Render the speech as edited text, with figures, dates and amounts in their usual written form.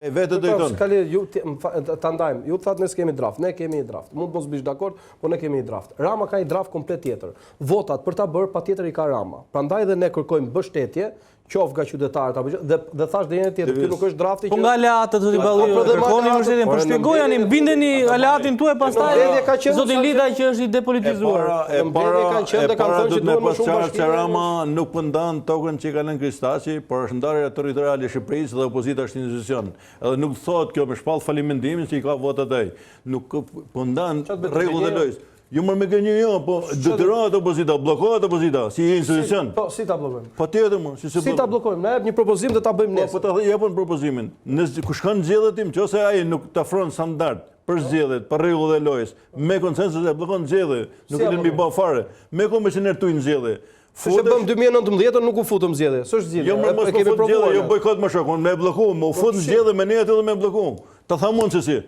Vetë drejton. Ta ndajmë, ju thatë ne s'kemi draft, ne kemi draft. Mund mos bish dakord, po ne kemi draft. Rama ka një draft komplet tjetër. Votat për ta bërë patjetër i ka Rama. Prandaj dhe ne kërkojmë mbështetje, qoftë nga qytetarët apo dhe thash dhe një tjetër, ky nuk është drafti që. Po nga aleatët zoti Balliu, kërkoni mbështetjen, po shpjegojani, bindeni aleatin tuaj pastaj zoti Lida që është i depolitizuar. E para do të më pasqarosh se Rama nuk po ndan tokën që ka lënë Kristaqi, por është ndarja territoriale e Shqipërisë dhe opozita është institucion. Edhe nuk thotë kjo me shpall falimendimin që i ka votat ai. Nuk po ndan rregullat e lojës. Jo më gënjë jo, po detyrohet opozita, bllokohet opozita, si institucion. Po si ta bllokojmë? Patjetër më, si ta bllokojmë? Na jep një propozim dhe ta bëjmë nesër. Po ta japën propozimin. Nëse ku shkon zgjedhjet tim, nëse ai nuk ta afron standard për zgjedhjet, për rregullat e lojës, me konsensus e bllokon zgjedhjet, nuk i lën mbi bë fare. Me komisioner tuaj në zgjedhje. Që bëm 2019 nuk u futëm zgjedhje. S'është zgjedhje. Jo, mos kemi provuar. Jo bojkot më shokun, më bllokuam, më u fut në zgjedhje me ne atë dhe më bllokuam. Ta tha mund se si.